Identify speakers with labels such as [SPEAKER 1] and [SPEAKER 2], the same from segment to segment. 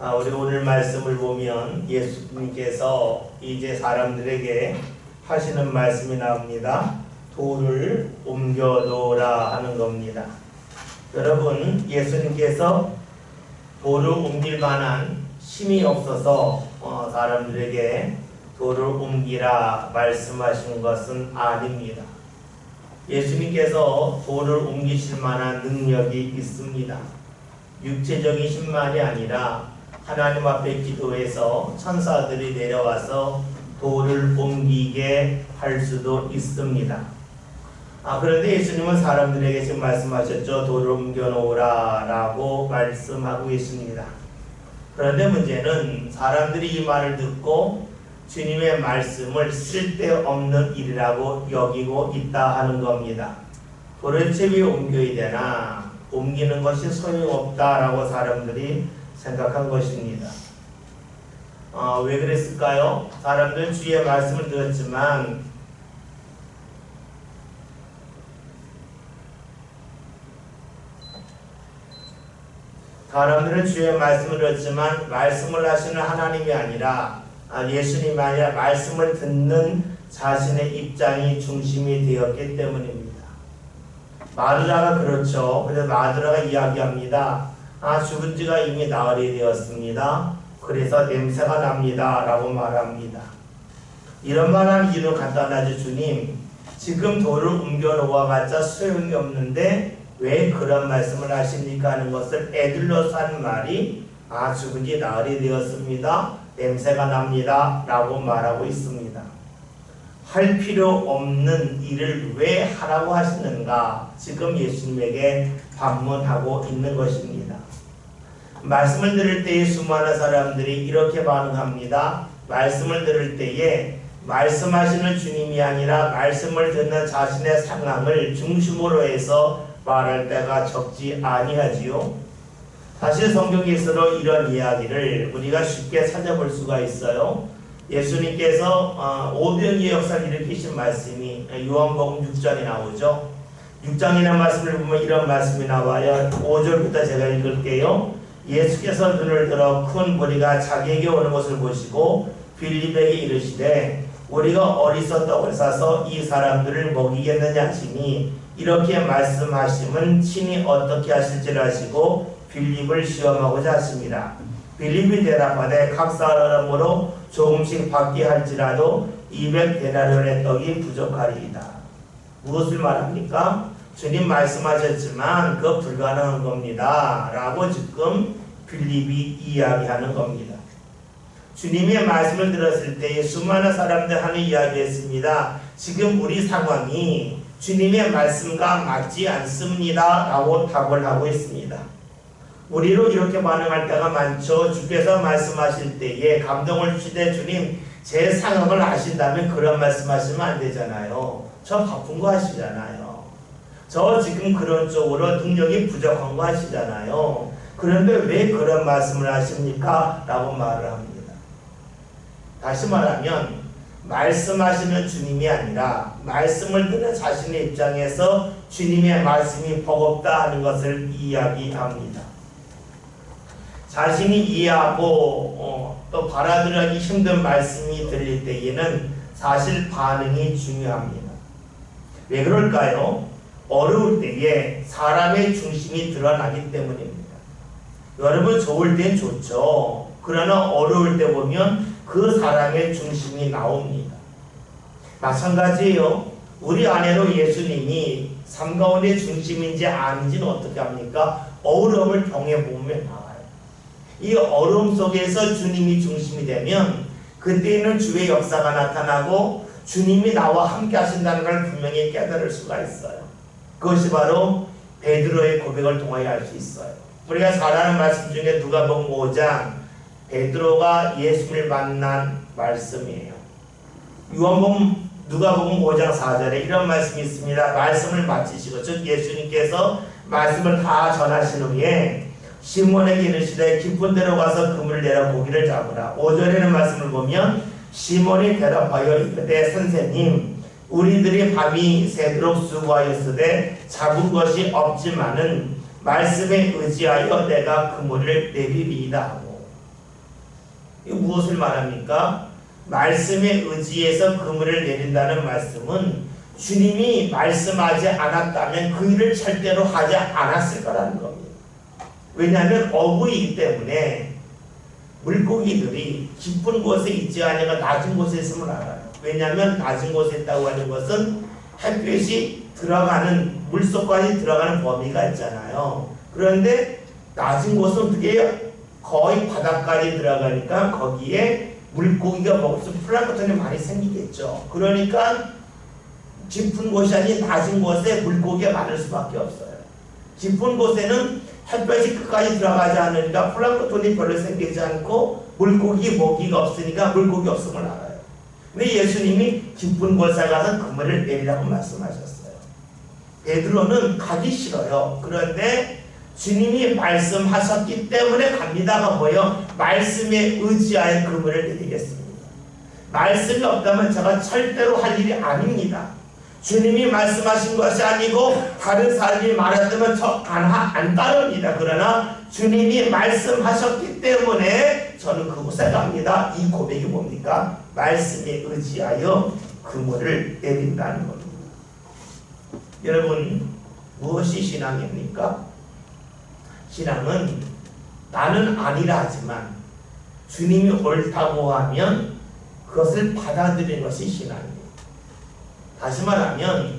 [SPEAKER 1] 우리 오늘 말씀을 보면 예수님께서 이제 사람들에게 하시는 말씀이 나옵니다. 돌을 옮겨 놓으라 하는 겁니다. 여러분, 예수님께서 돌을 옮길 만한 힘이 없어서 사람들에게 돌을 옮기라 말씀하신 것은 아닙니다. 예수님께서 돌을 옮기실 만한 능력이 있습니다. 육체적인 힘만이 아니라 하나님 앞에 기도해서 천사들이 내려와서 돌을 옮기게 할 수도 있습니다. 그런데 예수님은 사람들에게 지금 말씀하셨죠. 돌을 옮겨 놓으라 라고 말씀하고 계십니다. 그런데 문제는 사람들이 이 말을 듣고 주님의 말씀을 쓸데없는 일이라고 여기고 있다 하는 겁니다. 도대체 왜 옮겨야 되나? 옮기는 것이 소용없다라고 사람들이 생각한 것입니다. 왜 그랬을까요? 사람들은 주의 말씀을 들었지만 말씀을 하시는 하나님이 아니라 예수님이 아니라 말씀을 듣는 자신의 입장이 중심이 되었기 때문입니다. 마르다가 그렇죠. 그래서 마르다가 이야기합니다. 죽은 지가 이미 나흘이 되었습니다. 그래서 냄새가 납니다 라고 말합니다. 이런 말하는 이유는 간단하죠. 주님, 지금 돌을 옮겨 놓아봤자 소용이 없는데 왜 그런 말씀을 하십니까 하는 것을 애들러서 하는 말이 죽은 지 나흘이 되었습니다. 냄새가 납니다 라고 말하고 있습니다. 할 필요 없는 일을 왜 하라고 하시는가? 지금 예수님에게 반문하고 있는 것입니다. 말씀을 들을 때에 수많은 사람들이 이렇게 반응합니다. 말씀을 들을 때에 말씀하시는 주님이 아니라 말씀을 듣는 자신의 상황을 중심으로 해서 말할 때가 적지 아니하지요. 사실 성경에서도 이런 이야기를 우리가 쉽게 찾아볼 수가 있어요. 예수님께서 오병이의 역사를 일으키신 말씀이 요한복음 6장에 나오죠. 6장이라는 말씀을 보면 이런 말씀이 나와요. 5절부터 제가 읽을게요. 예수께서 눈을 들어 큰 무리가 자기에게 오는 것을 보시고 빌립에게 이르시되 우리가 어리석은 떡을 싸서 이 사람들을 먹이겠느냐 하시니 이렇게 말씀하심은 친히 어떻게 하실지를 아시고 빌립을 시험하고자 하십니다. 빌립이 대답하되 각 사람으로 조금씩 받게 할지라도 200데나리온의 떡이 부족하리이다. 무엇을 말합니까? 주님 말씀하셨지만 그거 불가능한 겁니다 라고 지금 빌립이 이야기하는 겁니다. 주님의 말씀을 들었을 때에 수많은 사람들 하는 이야기였습니다. 지금 우리 상황이 주님의 말씀과 맞지 않습니다 라고 답을 하고 있습니다. 우리로 이렇게 반응할 때가 많죠. 주께서 말씀하실 때에 감동을 주시되 주님 제 상황을 아신다면 그런 말씀하시면 안 되잖아요. 저 바쁜 거 하시잖아요. 저 지금 그런 쪽으로 능력이 부족한 거 하시잖아요. 그런데 왜 그런 말씀을 하십니까? 라고 말을 합니다. 다시 말하면 말씀하시는 주님이 아니라 말씀을 듣는 자신의 입장에서 주님의 말씀이 버겁다 하는 것을 이야기합니다. 자신이 이해하고 또 받아들이기 힘든 말씀이 들릴 때에는 사실 반응이 중요합니다. 왜 그럴까요? 어려울 때에 사람의 중심이 드러나기 때문입니다. 여러분 좋을 땐 좋죠. 그러나 어려울 때 보면 그 사람의 중심이 나옵니다. 마찬가지예요. 우리 안에도 예수님이 삶 가운데 중심인지 아닌지는 어떻게 합니까? 어려움을 경험해보면 나와요. 이 어려움 속에서 주님이 중심이 되면 그때는 주의 역사가 나타나고 주님이 나와 함께 하신다는 걸 분명히 깨달을 수가 있어요. 그것이 바로 베드로의 고백을 통하여 알 수 있어요. 우리가 잘 아는 말씀 중에 누가복음 5장 베드로가 예수를 만난 말씀이에요. 누가복음 5장 4절에 이런 말씀이 있습니다. 말씀을 마치시고 즉 예수님께서 말씀을 다 전하신 후에 시몬에게 이르시되 깊은 데로 가서 그물을 내려 고기를 잡으라. 5절에는 말씀을 보면 시몬이 대답하여 이르되 선생님 우리들이 밤이 새도록 수고하였으되 잡은 것이 없지만은 말씀에 의지하여 내가 그물을 내리리이다 하고 이 무엇을 말합니까? 말씀에 의지해서 그물을 내린다는 말씀은 주님이 말씀하지 않았다면 그 일을 절대로 하지 않았을 거라는 겁니다. 왜냐하면 어부이기 때문에 물고기들이 깊은 곳에 있지 않으면 낮은 곳에 있음을 알아요. 왜냐하면 낮은 곳에 있다고 하는 것은 햇볕이 들어가는 물속까지 들어가는 범위가 있잖아요. 그런데 낮은 곳은 어떻게 거의 바닥까지 들어가니까 거기에 물고기가 먹을 수 플랑크톤이 많이 생기겠죠. 그러니까 깊은 곳이 아닌 낮은 곳에 물고기가 많을 수밖에 없어요. 깊은 곳에는 햇볕이 끝까지 들어가지 않으니까 플랑크톤이 별로 생기지 않고 물고기 먹이가 없으니까 물고기 없음을 알아요. 근데 예수님이 깊은 곳에 가서 그물을 내리라고 말씀하셨어요. 베드로는 가기 싫어요. 그런데 주님이 말씀하셨기 때문에 갑니다가 뭐예요? 말씀에 의지하여 그물을 내리겠습니다. 말씀이 없다면 제가 절대로 할 일이 아닙니다. 주님이 말씀하신 것이 아니고 다른 사람이 말했다면 저 안 따릅니다. 그러나 주님이 말씀하셨기 때문에 저는 그곳에 갑니다. 이 고백이 뭡니까? 말씀에 의지하여 그물을 내린다는 겁니다. 여러분, 무엇이 신앙입니까? 신앙은 나는 아니라 하지만 주님이 옳다고 하면 그것을 받아들이는 것이 신앙입니다. 다시 말하면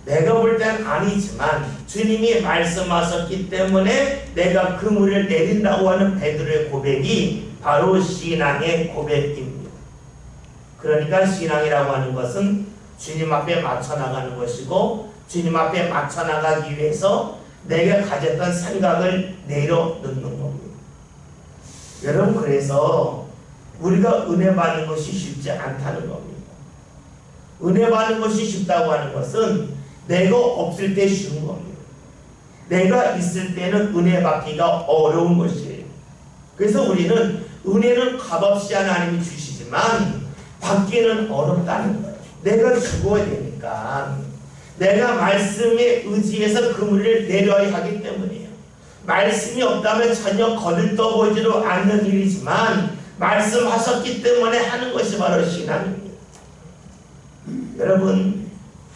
[SPEAKER 1] 내가 볼 땐 아니지만 주님이 말씀하셨기 때문에 내가 그물을 내린다고 하는 베드로의 고백이 바로 신앙의 고백입니다. 그러니까 신앙이라고 하는 것은 주님 앞에 맞춰 나가는 것이고 주님 앞에 맞춰 나가기 위해서 내가 가졌던 생각을 내려놓는 겁니다. 여러분, 그래서 우리가 은혜 받는 것이 쉽지 않다는 겁니다. 은혜 받는 것이 쉽다고 하는 것은 내가 없을 때 쉬운 겁니다. 내가 있을 때는 은혜 받기가 어려운 것이에요. 그래서 우리는 은혜는 값없이 하나님이 주시지만 받기는 어렵다는 거예요. 내가 죽어야 되니까. 내가 말씀에 의지해서 그물을 내려야 하기 때문이에요. 말씀이 없다면 전혀 거들떠보지도 않는 일이지만 말씀하셨기 때문에 하는 것이 바로 신앙입니다. 여러분,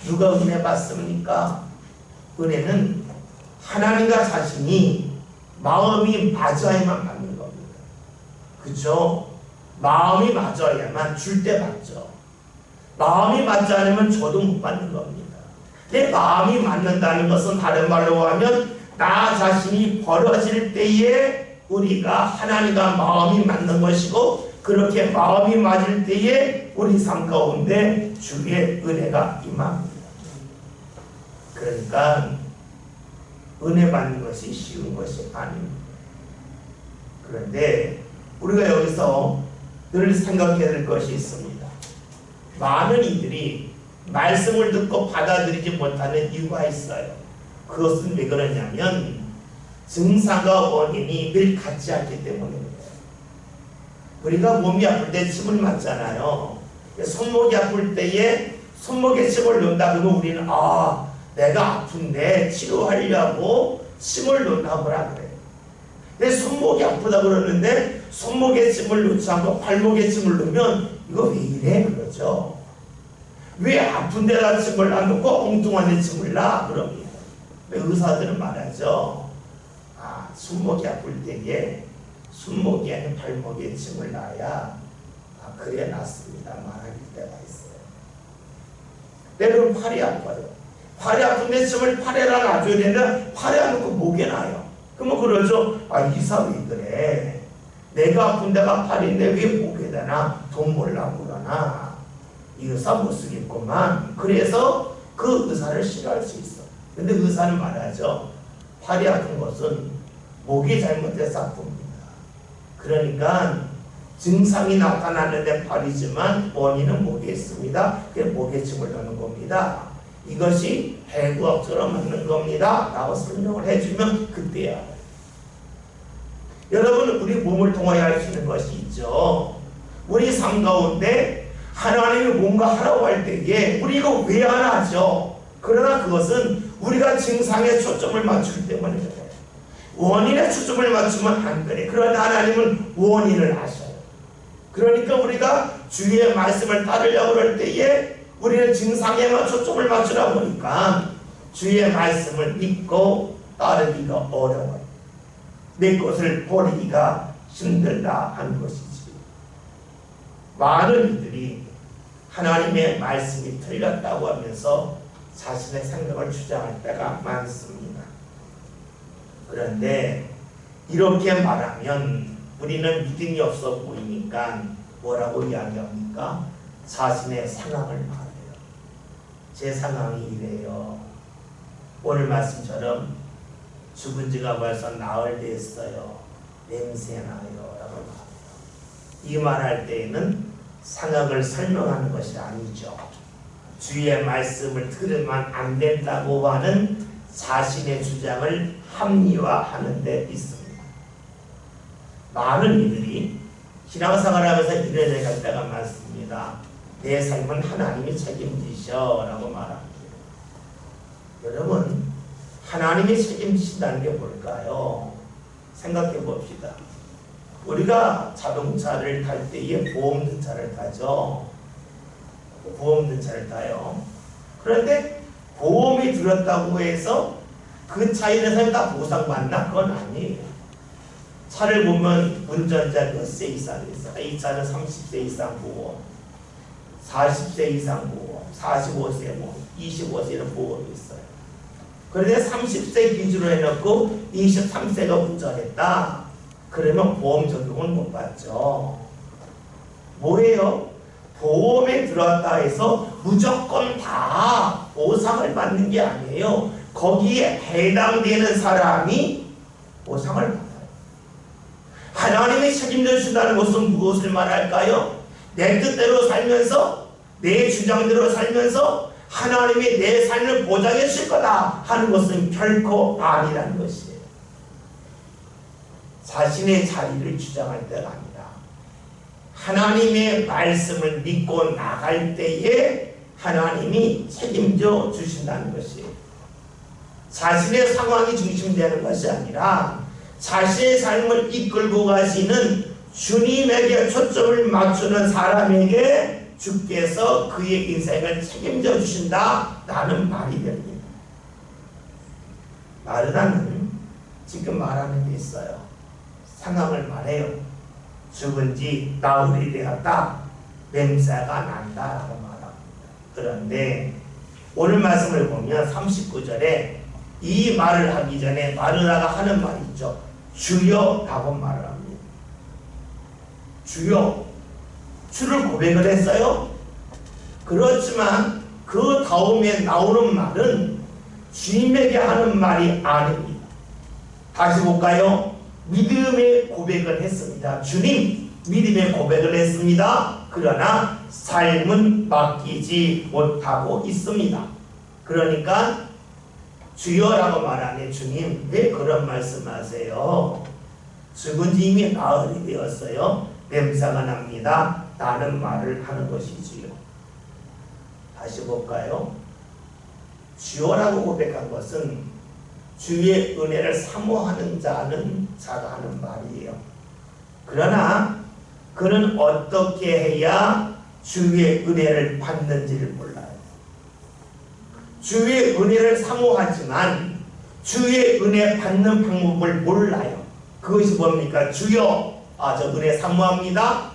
[SPEAKER 1] 누가 은혜 받습니까? 은혜는 하나님과 자신이 마음이 맞아야만 받는 겁니다. 그렇죠? 마음이 맞아야만 줄 때 받죠. 마음이 맞지 않으면 저도 못 받는 겁니다. 내 마음이 맞는다는 것은 다른 말로 하면 나 자신이 벌어질 때에 우리가 하나님과 마음이 맞는 것이고 그렇게 마음이 맞을 때에 우리 삶 가운데 주의 은혜가 임합니다. 그러니까 은혜 받는 것이 쉬운 것이 아닙니다. 그런데 우리가 여기서 늘 생각해야 될 것이 있습니다. 많은 이들이 말씀을 듣고 받아들이지 못하는 이유가 있어요. 그것은 왜 그러냐면 증상과 원인이 늘 같지 않기 때문입니다. 우리가 몸이 아플 때 침을 맞잖아요. 손목이 아플 때에 손목에 침을 놓는다 그러면 우리는 내가 아픈데 치료하려고 침을 놓나 보라 그래요. 근데 손목이 아프다 그러는데 손목에 침을 놓지 않고 발목에 침을 놓으면 이거 왜 이래? 그러죠. 왜 아픈 데다 침을 안 놓고 엉뚱한 데 침을 놔? 그럽니다. 의사들은 말하죠. 손목이 아플 때에 손목이 아닌 발목에 침을 놔야 그래 낫습니다. 말할 때가 있어요. 때로는 팔이 아파요. 팔이 아픈데 침을 팔에다 놔줘야 되는데 팔에 안 놓고 목에 놔요. 그러면 그러죠. 이사 왜 그래? 내가 아픈 데가 팔인데 왜 목에다 놔? 돈 몰라고 그러나 이 의사 못 쓰겠구만. 그래서 그 의사를 싫어할 수 있어. 근데 의사는 말하죠. 팔이 아픈 것은 목이 잘못해서 아픕니다. 그러니까 증상이 나타나는데 팔이지만 원인은 목에 있습니다. 그게 목에 침을 넣는 겁니다. 이것이 해부학적으로 맞는 겁니다. 라고 설명을 해주면 그때야. 여러분, 우리 몸을 통하여 할 수 있는 것이 있죠. 우리 삶 가운데 하나님이 뭔가 하라고 할 때에 우리 이거 왜 안 하죠? 그러나 그것은 우리가 증상에 초점을 맞추기 때문에 그래요. 원인에 초점을 맞추면 안 그래. 그러나 하나님은 원인을 아셔요. 그러니까 우리가 주의 말씀을 따르려고 할 때에 우리는 증상에만 초점을 맞추다 보니까 주의 말씀을 믿고 따르기가 어려워요. 내 것을 버리기가 힘들다 하는 것이지. 많은 이들이 하나님의 말씀이 틀렸다고 하면서 자신의 생각을 주장할 때가 많습니다. 그런데 이렇게 말하면 우리는 믿음이 없어 보이니까 뭐라고 이야기합니까? 자신의 상황을 말해요. 제 상황이 이래요. 오늘 말씀처럼 죽은 지가 벌써 나흘 됐어요. 냄새나요. 라고 말해요. 이 말할 때에는 상황을 설명하는 것이 아니죠. 주의 말씀을 들으면 안 된다고 하는 자신의 주장을 합리화하는 데 있습니다. 많은 이들이 신앙생활을 하면서 이런 얘기할 때가 많습니다. 내 삶은 하나님이 책임지셔 라고 말합니다. 여러분, 하나님이 책임지신다는 게 뭘까요? 생각해 봅시다. 우리가 자동차를 탈 때에 보험등차를 타죠. 보험등차를 타요. 그런데 보험이 들었다고 해서 그 차에 대해서 다 보상받나? 그건 아니에요. 차를 보면 운전자 몇 세 이상 있어. 이 차는 30세 이상 보험, 40세 이상 보험, 45세 보험, 25세는 보험이 있어요. 그런데 30세 기준으로 해놓고 23세가 운전했다. 그러면 보험 적용을 못 받죠. 뭐예요? 보험에 들어왔다 해서 무조건 다 보상을 받는 게 아니에요. 거기에 해당되는 사람이 보상을 받아요. 하나님이 책임져 주신다는 것은 무엇을 말할까요? 내 뜻대로 살면서 내 주장대로 살면서 하나님이 내 삶을 보장해 주실 거다 하는 것은 결코 아니라는 것이에요. 자신의 자리를 주장할 때가 아니라 하나님의 말씀을 믿고 나갈 때에 하나님이 책임져 주신다는 것이에요. 자신의 상황이 중심되는 것이 아니라 자신의 삶을 이끌고 가시는 주님에게 초점을 맞추는 사람에게 주께서 그의 인생을 책임져 주신다라는 말이 됩니다. 마르다는 지금 말하는 게 있어요. 상황을 말해요. 죽은 지 나흘이 되었다. 냄새가 난다라고 말합니다. 그런데 오늘 말씀을 보면 39절에 이 말을 하기 전에 마르다가 하는 말이 있죠. 주여 라고 말을 합니다. 주여. 주를 고백을 했어요. 그렇지만 그 다음에 나오는 말은 주님에게 하는 말이 아닙니다. 다시 볼까요? 믿음의 고백을 했습니다. 주님, 믿음의 고백을 했습니다. 그러나 삶은 맡기지 못하고 있습니다. 그러니까 주여라고 말하니 주님 왜 그런 말씀하세요? 죽은 지 이미 나흘이 되었어요. 냄새가 납니다. 라는 말을 하는 것이지요. 다시 볼까요? 주여라고 고백한 것은 주의 은혜를 사모하는 자가 하는 말이에요. 그러나 그는 어떻게 해야 주의 은혜를 받는지를 몰라요. 주의 은혜를 사모하지만 주의 은혜 받는 방법을 몰라요. 그것이 뭡니까? 주여, 저 은혜 사모합니다.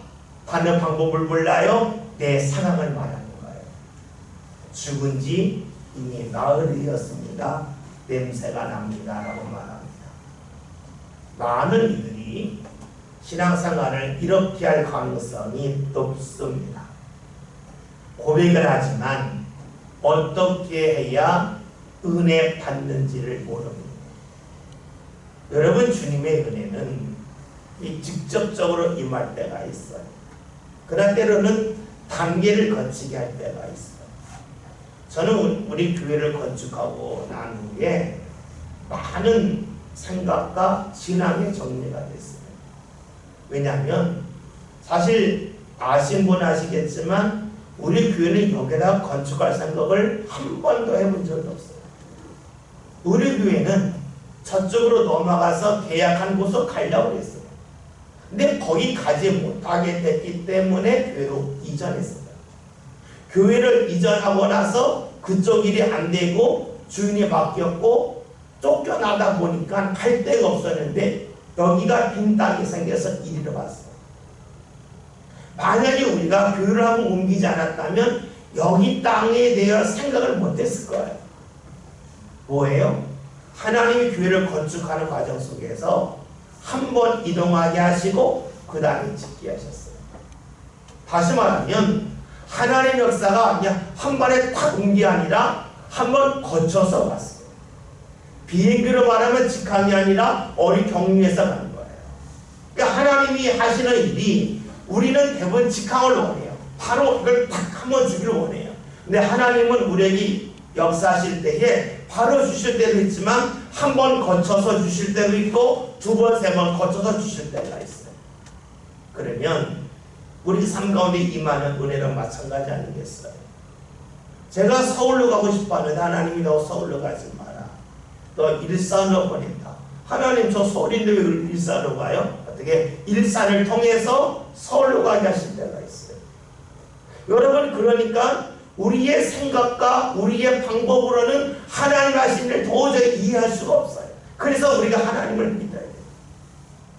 [SPEAKER 1] 받는 방법을 몰라요. 내 상황을 말하는 거예요. 죽은 지 이미 나흘이었습니다. 냄새가 납니다. 라고 말합니다. 많은 이들이 신앙생활을 이렇게 할 가능성이 높습니다. 고백을 하지만 어떻게 해야 은혜 받는지를 모릅니다. 여러분, 주님의 은혜는 직접적으로 임할 때가 있어요. 그러나 때로는 단계를 거치게 할 때가 있어요. 저는 우리 교회를 건축하고 난 후에 많은 생각과 신앙의 정리가 됐어요. 왜냐하면 사실 아신 분 아시겠지만 우리 교회는 여기다 건축할 생각을 한 번도 해본 적이 없어요. 우리 교회는 저쪽으로 넘어가서 계약한 곳으로 가려고 했어요. 근데 거기 가지 못하게 됐기 때문에 교회로 이전했어요. 교회를 이전하고 나서 그쪽 일이 안 되고 주인이 바뀌었고 쫓겨나다 보니까 갈 데가 없었는데 여기가 빈 땅이 생겨서 이리로 왔어요. 만약에 우리가 교회를 한번 옮기지 않았다면 여기 땅에 대해 생각을 못했을 거예요. 뭐예요? 하나님이 교회를 건축하는 과정 속에서 한 번 이동하게 하시고 그 다음에 짓게 하셨어요. 다시 말하면 하나님의 역사가 그냥 한 번에 탁 온 게 아니라 한 번 거쳐서 갔어요. 비행기로 말하면 직항이 아니라 어리 경유해서 가는 거예요. 그러니까 하나님이 하시는 일이 우리는 대부분 직항을 원해요. 바로 이걸 딱 한 번 주기를 원해요. 근데 하나님은 우리에게 역사하실 때에 바로 주실 때도 있지만 한 번 거쳐서 주실 때도 있고 두 번, 세 번 거쳐서 주실 때가 있어요. 그러면 우리 삶 가운데 임하는 은혜는 마찬가지 아니겠어요? 제가 서울로 가고 싶어 하는데 하나님이 너 서울로 가지 마라. 너 일산으로 보낸다. 하나님 저 서울인데 왜 일산으로 가요? 어떻게 일산을 통해서 서울로 가게 하실 때가 있어요. 여러분 그러니까 우리의 생각과 우리의 방법으로는 하나님 하신 일을 도저히 이해할 수가 없어요. 그래서 우리가 하나님을 믿어야 돼요.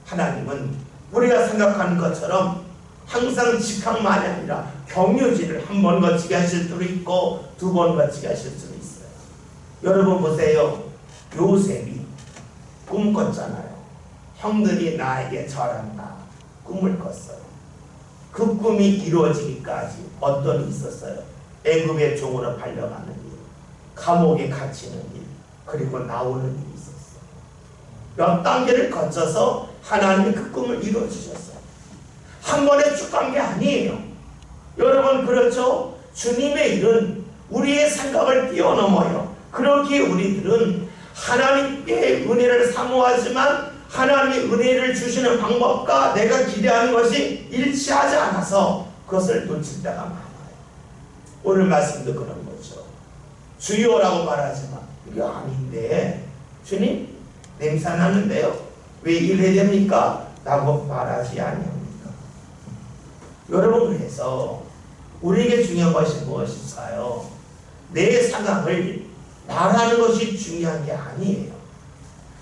[SPEAKER 1] 하나님은 우리가 생각하는 것처럼 항상 직항만이 아니라 경유지를 한 번 거치게 하실 수도 있고 두 번 거치게 하실 수도 있어요. 여러분 보세요. 요셉이 꿈 꿨잖아요. 형들이 나에게 절한다. 꿈을 꿨어요. 그 꿈이 이루어지기까지 어떤 일이 있었어요? 애굽의 종으로 팔려가는 일, 감옥에 갇히는 일, 그리고 나오는 일이 있었어요. 몇 단계를 거쳐서 하나님이 그 꿈을 이루어주셨어요. 한 번에 쭉 간 게 아니에요. 여러분 그렇죠? 주님의 일은 우리의 생각을 뛰어넘어요. 그렇기에 우리들은 하나님께 은혜를 사모하지만 하나님의 은혜를 주시는 방법과 내가 기대하는 것이 일치하지 않아서 그것을 놓칠 때가 많아요. 오늘 말씀도 그런 거죠. 주여라고 말하지만 이게 아닌데 주님 냄새 나는데요. 왜 이래야 됩니까? 라고 말하지 아니합니까? 여러분 그래서 우리에게 중요한 것이 무엇일까요? 내 상황을 말하는 것이 중요한 게 아니에요.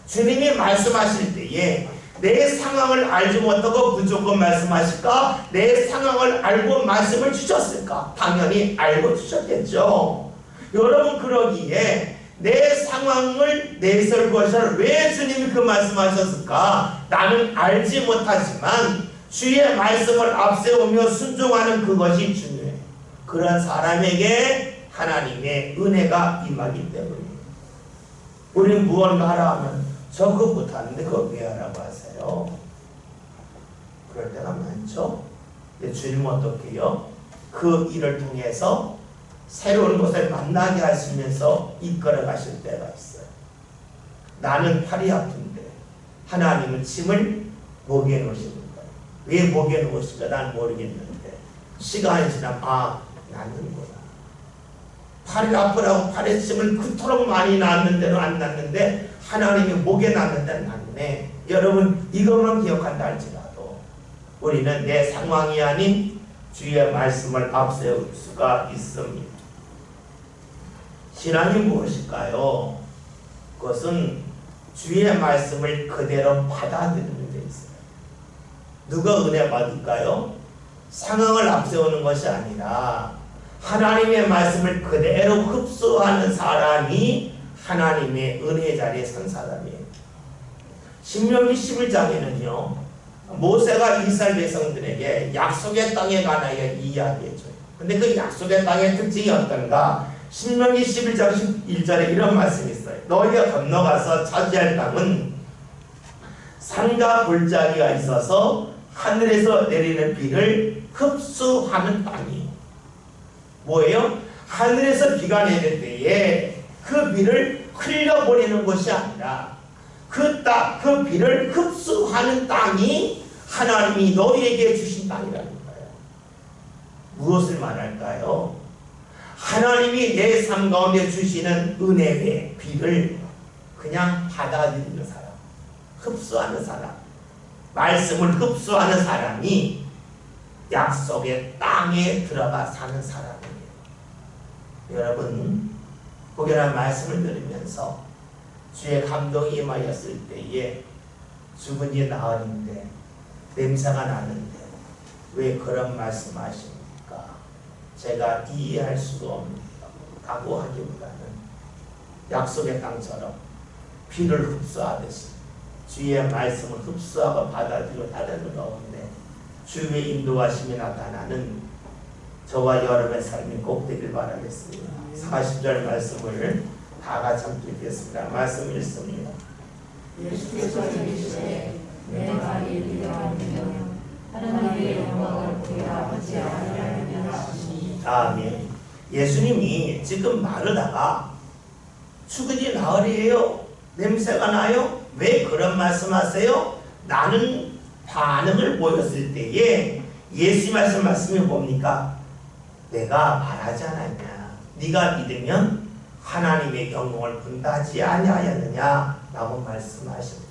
[SPEAKER 1] 주님이 말씀하실 때에 내 상황을 알지 못하고 무조건 말씀하실까? 내 상황을 알고 말씀을 주셨을까? 당연히 알고 주셨겠죠. 여러분 그러기에 내 상황을 내설것을 왜 주님이 그 말씀하셨을까? 나는 알지 못하지만 주의 말씀을 앞세우며 순종하는 그것이 중요해요. 그런 사람에게 하나님의 은혜가 임하기 때문이에요. 우리는 무언가 하라 하면 저 그거 못하는데 그거 왜 하라고 하세요? 그럴 때가 많죠. 근데 주님은 어떻게 해요? 그 일을 통해서 새로운 것을 만나게 하시면서 이끌어 가실 때가 있어요. 나는 팔이 아픈데 하나님은 침을 목에 놓으시는 거예요. 왜 목에 놓으실까? 난 모르겠는데 시간이 지나면 낫는구나. 팔이 아프라고 팔에 침을 그토록 많이 놨는데도 안 낫는데 하나님이 목에 놨는 데는 낫네. 여러분 이것만 기억한다 할지라도 우리는 내 상황이 아닌 주의 말씀을 앞세울 수가 있습니다. 신앙이 무엇일까요? 그것은 주의 말씀을 그대로 받아들이는 데 있어요. 누가 은혜 받을까요? 상황을 앞세우는 것이 아니라 하나님의 말씀을 그대로 흡수하는 사람이 하나님의 은혜 자리에 선 사람이에요. 신명기 11장에는요 모세가 이스라엘 백성들에게 약속의 땅에 관하여 이야기해줘요. 근데 그 약속의 땅의 특징이 어떤가? 신명기 11장 11절에 이런 말씀이 있어요. 너희가 건너가서 차지할 땅은 산과 골짜기가 있어서 하늘에서 내리는 비를 흡수하는 땅이에요. 뭐예요? 하늘에서 비가 내릴 때에 그 비를 흘려보내는 것이 아니라 그 비를 흡수하는 땅이 하나님이 너희에게 주신 땅이라는 거예요. 무엇을 말할까요? 하나님이 내 삶 가운데 주시는 은혜의 비를 그냥 받아들이는 사람, 흡수하는 사람. 말씀을 흡수하는 사람이 약속의 땅에 들어가 사는 사람이에요. 여러분, 혹여나 말씀을 들으면서 주의 감동이 임하였을 때에 죽은 지 나흘인데 냄새가 나는데 왜 그런 말씀하십니까? 제가 이해할 수가 없다고 하기보다는 약속의 땅처럼 피를 흡수하듯이 주의 말씀을 흡수하고 받아들이고 다른 가운데 주의 인도하심이 나타나는 저와 여러분의 삶이 꼭 되길 바라겠습니다. 40절 말씀을 다 같이 함께 읽겠습니다. 말씀 읽습니다.
[SPEAKER 2] 예수께서 이르시되 내가 이르기를 하면 하나님의 영광을 보게 아버지 아니라는 하시니.
[SPEAKER 1] 아멘. 예수님이 지금 마르다가 죽은 지 나흘이에요. 냄새가 나요? 왜 그런 말씀하세요? 나는 반응을 보였을 때에 예수 말씀이 뭡니까? 내가 말하지 않았냐? 네가 믿으면 하나님의 영광을 본다지 아니하였느냐? 라고 말씀하십니다.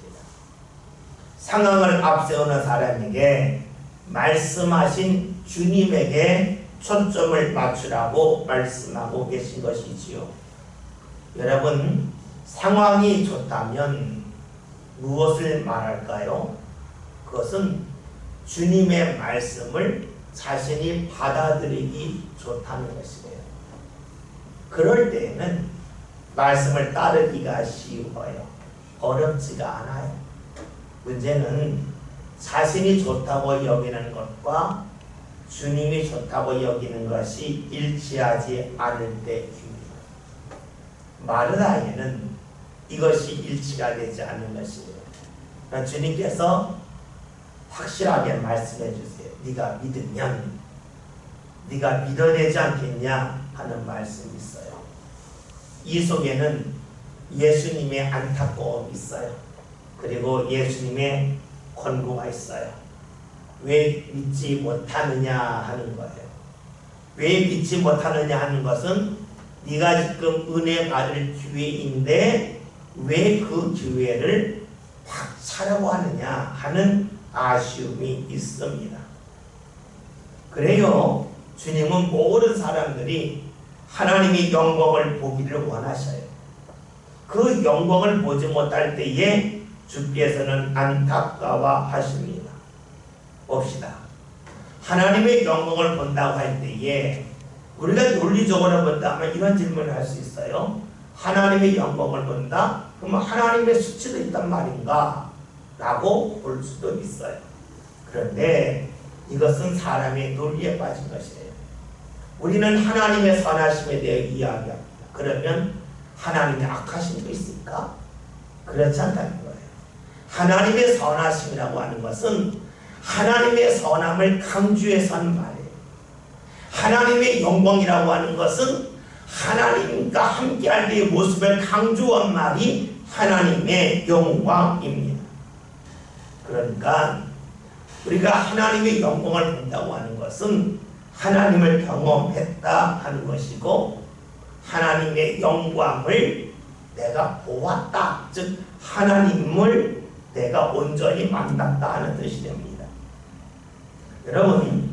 [SPEAKER 1] 상황을 앞세우는 사람에게 말씀하신 주님에게 초점을 맞추라고 말씀하고 계신 것이지요. 여러분, 상황이 좋다면 무엇을 말할까요? 그것은 주님의 말씀을 자신이 받아들이기 좋다는 것이에요. 그럴 때에는 말씀을 따르기가 쉬워요. 어렵지가 않아요. 문제는 자신이 좋다고 여기는 것과 주님이 좋다고 여기는 것이 일치하지 않을 때입니다. 마르다에는 이것이 일치가 되지 않는 것이에요. 그러니까 주님께서 확실하게 말씀해 주세요. 네가 믿으면 네가 믿어내지 않겠냐 하는 말씀이 있어요. 이 속에는 예수님의 안타까움이 있어요. 그리고 예수님의 권고가 있어요. 왜 믿지 못하느냐 하는 거예요. 왜 믿지 못하느냐 하는 것은 네가 지금 은혜 받을 기회인데 왜 그 기회를 박차려고 하느냐 하는 아쉬움이 있습니다. 그래요. 주님은 모든 사람들이 하나님의 영광을 보기를 원하셔요. 그 영광을 보지 못할 때에 주께서는 안타까워 하십니다. 봅시다. 하나님의 영광을 본다고 할 때에 우리가 논리적으로 본다면 이런 질문을 할 수 있어요. 하나님의 영광을 본다? 그러면 하나님의 수치도 있단 말인가? 라고 볼 수도 있어요. 그런데 이것은 사람의 논리에 빠진 것이에요. 우리는 하나님의 선하심에 대해 이야기합니다. 그러면 하나님의 악하심도 있을까? 그렇지 않다는 거예요. 하나님의 선하심이라고 하는 것은 하나님의 선함을 강조해서 하는 말이에요. 하나님의 영광이라고 하는 것은 하나님과 함께할 때의 모습을 강조한 말이 하나님의 영광입니다. 그러니까 우리가 하나님의 영광을 본다고 하는 것은 하나님을 경험했다 하는 것이고 하나님의 영광을 내가 보았다, 즉 하나님을 내가 온전히 만났다 하는 뜻이 됩니다. 여러분,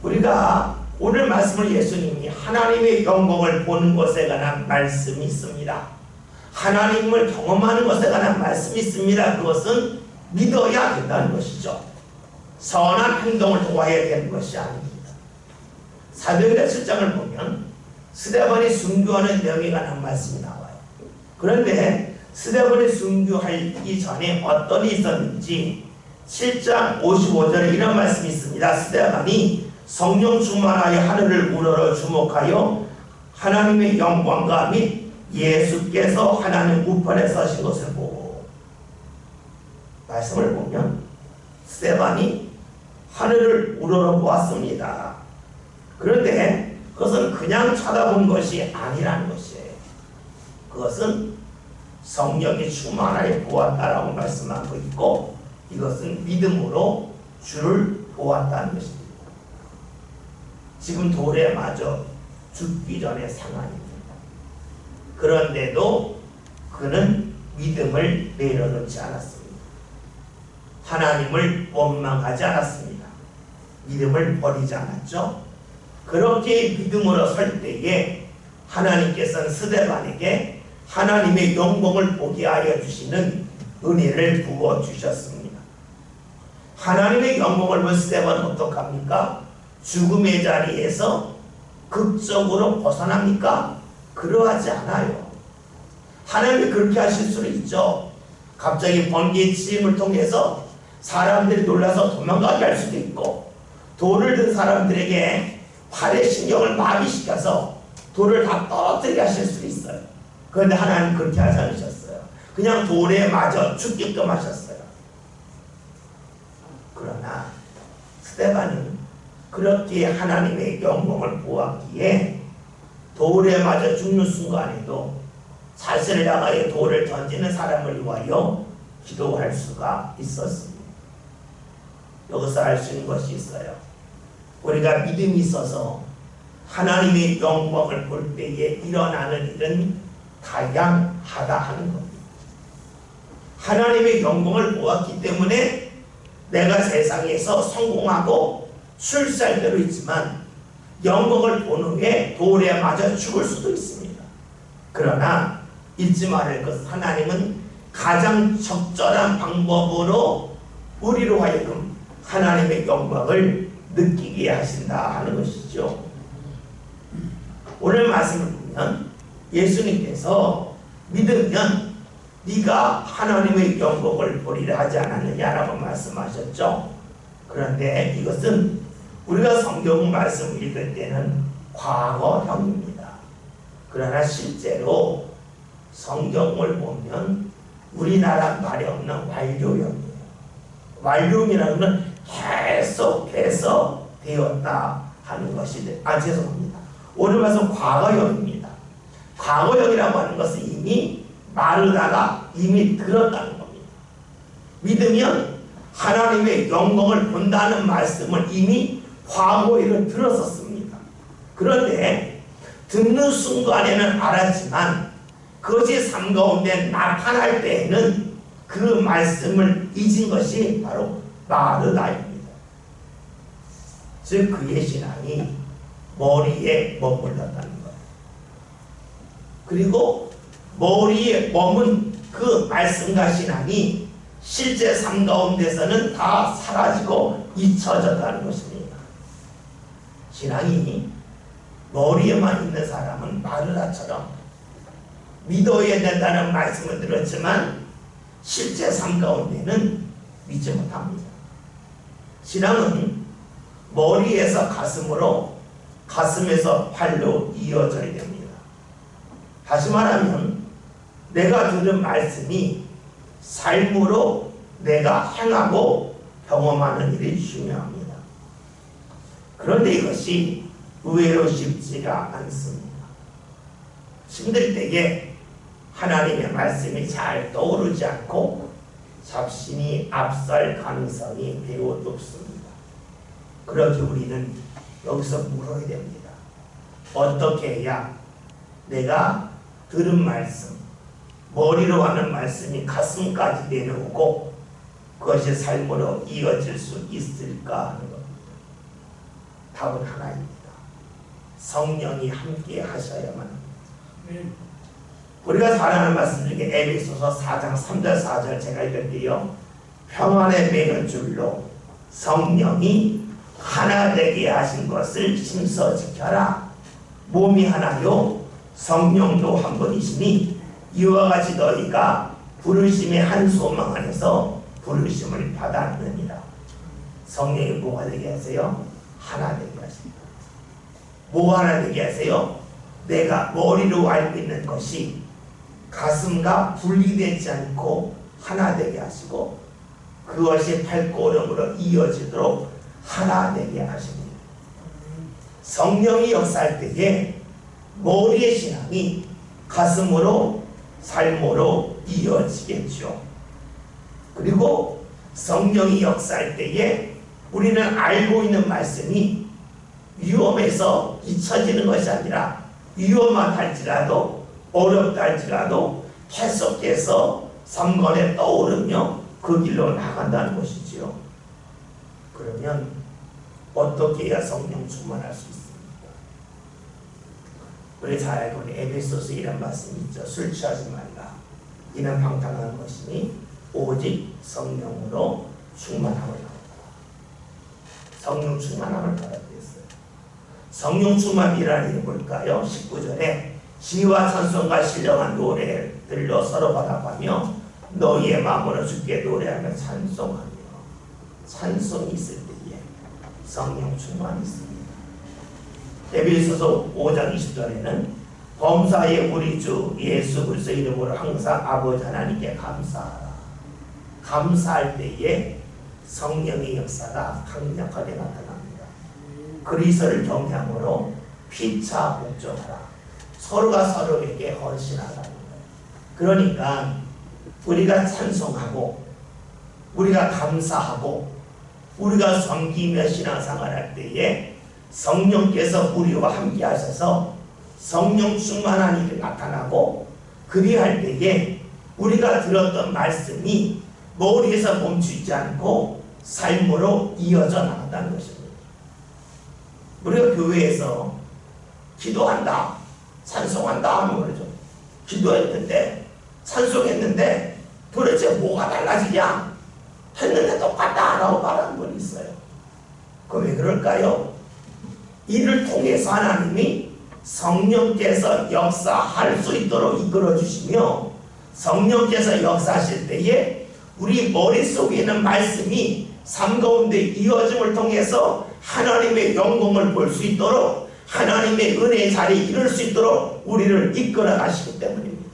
[SPEAKER 1] 우리가 오늘 말씀을 예수님이 하나님의 영광을 보는 것에 관한 말씀이 있습니다. 하나님을 경험하는 것에 관한 말씀이 있습니다. 그것은 믿어야 된다는 것이죠. 선한 행동을 도와야 되는 것이 아닙니다. 사도행전 7장을 보면 스데반이 순교하는 내용에 관한 말씀이 나와요. 그런데 스데반이 순교하기 전에 어떤 일이 있었는지 7장 55절에 이런 말씀이 있습니다. 스데반이 성령 충만하여 하늘을 우러러 주목하여 하나님의 영광과 및 예수께서 하나님 우편에 서신 것을 보고, 말씀을 보면 스데반이 하늘을 우러러 보았습니다. 그런데 그것은 그냥 쳐다본 것이 아니라는 것이에요. 그것은 성령이 충만하여 보았다라고 말씀하고 있고, 이것은 믿음으로 주를 보았다는 것입니다. 지금 돌에 맞아 죽기 전의 상황입니다. 그런데도 그는 믿음을 내려놓지 않았습니다. 하나님을 원망하지 않았습니다. 믿음을 버리지 않았죠. 그렇게 믿음으로 설 때에 하나님께서는 스데반에게 하나님의 영광을 보게 하여 주시는 은혜를 부어주셨습니다. 하나님의 영광을 본 스데반은 어떡합니까? 죽음의 자리에서 극적으로 벗어납니까? 그러하지 않아요. 하나님이 그렇게 하실 수는 있죠. 갑자기 번개의 치임을 통해서 사람들이 놀라서 도망가게 할 수도 있고, 돌을 든 사람들에게 팔의 신경을 마비시켜서 돌을 다 떨어뜨리게 하실 수도 있어요. 그런데 하나님 그렇게 하지 않으셨어요. 그냥 돌에 맞아 죽게끔 하셨어요. 그러나 스데반은 그렇게 하나님의 영광을 보았기에 돌에 맞아 죽는 순간에도 자신을 향하여 돌을 던지는 사람을 위하여 기도할 수가 있었습니다. 여기서 알 수 있는 것이 있어요. 우리가 믿음이 있어서 하나님의 영광을 볼 때에 일어나는 일은 다양하다 하는 겁니다. 하나님의 영광을 보았기 때문에 내가 세상에서 성공하고 출세할 때도 있지만 영광을 본 후에 돌에 맞아 죽을 수도 있습니다. 그러나 잊지 말을 것은 하나님은 가장 적절한 방법으로 우리로 하여금 하나님의 영광을 느끼게 하신다 하는 것이죠. 오늘 말씀을 보면 예수님께서 믿으면 네가 하나님의 영광을 보리라 하지 않았느냐라고 말씀하셨죠. 그런데 이것은 우리가 성경 말씀을 읽을 때는 과거형입니다. 그러나 실제로 성경을 보면 우리나라 말이 없는 완료형이에요. 완료형이라는 건 계속해서 되었다 하는 것이 죄송합니다. 오늘 말씀 과거형입니다. 과거형이라고 하는 것은 이미 마르다가 이미 들었다는 겁니다. 믿으면 하나님의 영광을 본다는 말씀을 이미 과거에는 들었었습니다. 그런데 듣는 순간에는 알았지만 그것이 삶 가운데 나타날 때에는 그 말씀을 잊은 것이 바로 마르다입니다. 즉 그의 신앙이 머리에 머물렀다는 거예요. 그리고 머리에 머문 그 말씀과 신앙이 실제 삶 가운데서는 다 사라지고 잊혀졌다는 것입니다. 신앙이 머리에만 있는 사람은 마르다처럼 믿어야 된다는 말씀을 들었지만 실제 삶 가운데는 믿지 못합니다. 신앙은 머리에서 가슴으로, 가슴에서 팔로 이어져야 됩니다. 다시 말하면 내가 들은 말씀이 삶으로 내가 행하고 경험하는 일이 중요합니다. 그런데 이것이 의외로 쉽지가 않습니다. 힘들 때에 하나님의 말씀이 잘 떠오르지 않고 잡신이 앞설 가능성이 매우 높습니다. 그렇게 우리는 여기서 물어야 됩니다. 어떻게 해야 내가 들은 말씀, 머리로 하는 말씀이 가슴까지 내려오고 그것이 삶으로 이어질 수 있을까 하는 겁니다. 답은 하나입니다. 성령이 함께 하셔야만 합니다. 우리가 잘 아는 말씀 중에 에베소서 4장 3절 4절 제가 읽을게요. 평안의 매너줄로 성령이 하나 되게 하신 것을 심서 지켜라. 몸이 하나요 성령도 한 분이시니 이와 같이 너희가 부르심의 한 소망 안에서 부르심을 받았느니라. 성령이 뭐가 되게 하세요? 하나 되게 하십니다. 뭐 하나 되게 하세요? 내가 머리로 알고 있는 것이 가슴과 분리되지 않고 하나 되게 하시고 그것이 발걸음으로 이어지도록 하나 되게 하십니다. 성령이 역사할 때에 머리의 신앙이 가슴으로 삶으로 이어지겠죠. 그리고 성령이 역사할 때에 우리는 알고 있는 말씀이 위험해서 잊혀지는 것이 아니라 위험하다 할지라도 어렵다 할지라도 계속해서 삼권에 떠오르며 그 길로 나간다는 것이지요. 그러면 어떻게 해야 성령 충만할 수 있습니까? 우리 잘 알고 있는 에베소서 이런 말씀이 있죠. 술 취하지 말라. 이는 방탕한 것이니 오직 성령으로 충만함을 받았다. 성령 충만함을 받았다 했어요. 성령 충만이라는 게 뭘까요? 19절에 시와 찬송과 신령한 노래들로 서로 받아가며 너희의 마음으로 주께 노래하며 찬송하며. 찬송이 있을 때에 성령 충만이 있습니다. 에베소서 5장 20절에는 범사에 우리 주 예수 그리스도 이름으로 항상 아버지 하나님께 감사하라. 감사할 때에 성령의 역사가 강력하게 나타납니다. 그리스도를 경외함으로 피차 복종하라. 서로가 서로에게 헌신하라는 거예요. 그러니까 우리가 찬송하고 우리가 감사하고 우리가 섬기며 신앙생활할 때에 성령께서 우리와 함께 하셔서 성령 충만한 일이 나타나고 그리할 때에 우리가 들었던 말씀이 머리에서 멈추지 않고 삶으로 이어져 나간다는 것입니다. 우리가 교회에서 기도한다, 찬송한다 하면 그러죠. 기도했는데 찬송했는데 도대체 뭐가 달라지냐? 했는데 똑같다 라고 말하는 분이 있어요. 그럼 왜 그럴까요? 이를 통해서 하나님이 성령께서 역사할 수 있도록 이끌어 주시며 성령께서 역사하실 때에 우리 머릿속에 있는 말씀이 삶 가운데 이어짐을 통해서 하나님의 영광을 볼 수 있도록 하나님의 은혜의 자리에 이룰 수 있도록 우리를 이끌어 가시기 때문입니다.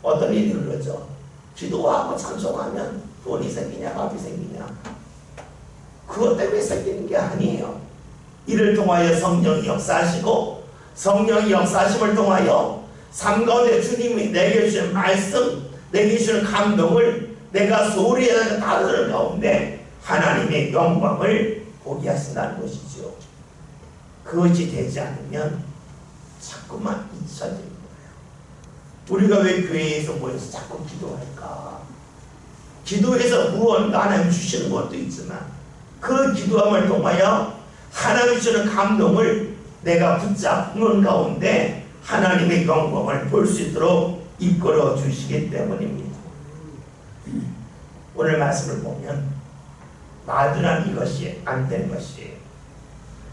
[SPEAKER 1] 어떤 일이 그러죠? 기도하고 찬송하면 돈이 생기냐 밥이 생기냐 그것 때문에 생기는 게 아니에요. 이를 통하여 성령이 역사하시고 성령이 역사하심을 통하여 삶 가운데 주님이 내게 주신 말씀 내게 주신 감동을 내가 소홀히 다루는 가운데 하나님의 영광을 보게 하신다는 것이죠. 그것이 되지 않으면 자꾸만 잊혀지는 거예요. 우리가 왜 교회에서 모여서 자꾸 기도할까? 기도해서 무언가 하나님 주시는 것도 있지만 그 기도함을 통하여 하나님이 주는 감동을 내가 붙잡는 가운데 하나님의 영광을 볼 수 있도록 이끌어 주시기 때문입니다. 오늘 말씀을 보면 마누라는 이것이 안 된 것이에요.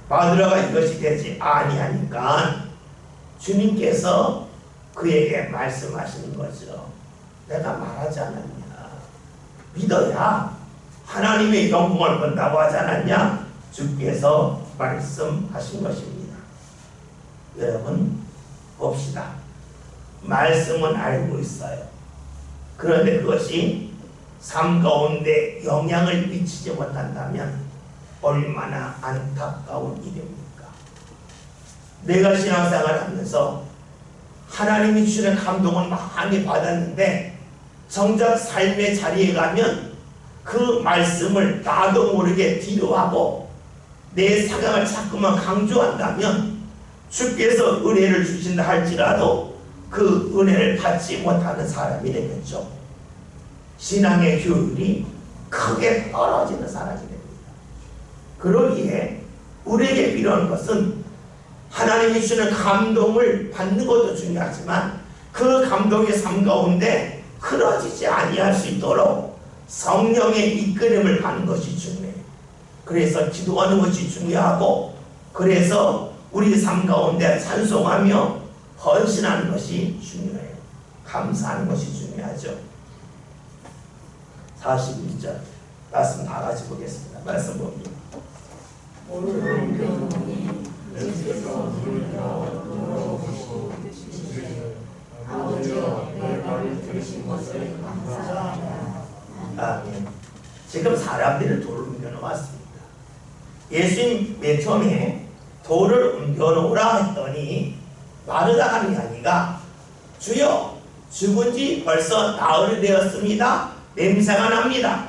[SPEAKER 1] 마누라가 이것이 되지 아니하니까 주님께서 그에게 말씀하시는 거죠. 내가 말하지 않았냐? 믿어야 하나님의 영광을 본다고 하지 않았냐? 주께서 말씀하신 것입니다. 여러분 봅시다. 말씀은 알고 있어요. 그런데 그것이 삶 가운데 영향을 미치지 못한다면 얼마나 안타까운 일입니까? 내가 신앙생활을 하면서 하나님이 주시는 감동을 많이 받았는데 정작 삶의 자리에 가면 그 말씀을 나도 모르게 뒤로하고 내 상황을 자꾸만 강조한다면 주께서 은혜를 주신다 할지라도 그 은혜를 받지 못하는 사람이 되겠죠. 신앙의 효율이 크게 떨어지는 사람이 됩니다. 그러기에 우리에게 필요한 것은 하나님이 주시는 감동을 받는 것도 중요하지만 그 감동의 삶 가운데 흐려지지 아니할 수 있도록 성령의 이끌림을 받는 것이 중요해요. 그래서 기도하는 것이 중요하고 그래서 우리 삶 가운데 찬송하며 헌신하는 것이 중요해요. 감사하는 것이 중요하죠. 41절 말씀 다 같이 보겠습니다. 말씀 봅니다.
[SPEAKER 2] 오늘은 경험이 예수께서 우리가 돌아오시고 아버지여 내 말을 들으신 것을 감사합니다.
[SPEAKER 1] 아멘. 지금 사람들이 돌을 옮겨놓았습니다. 예수님 맨 처음에 돌을 옮겨놓으라 했더니 마르다 하는 아니가 주여 죽은 지 벌써 나흘이 되었습니다. 냄새가 납니다.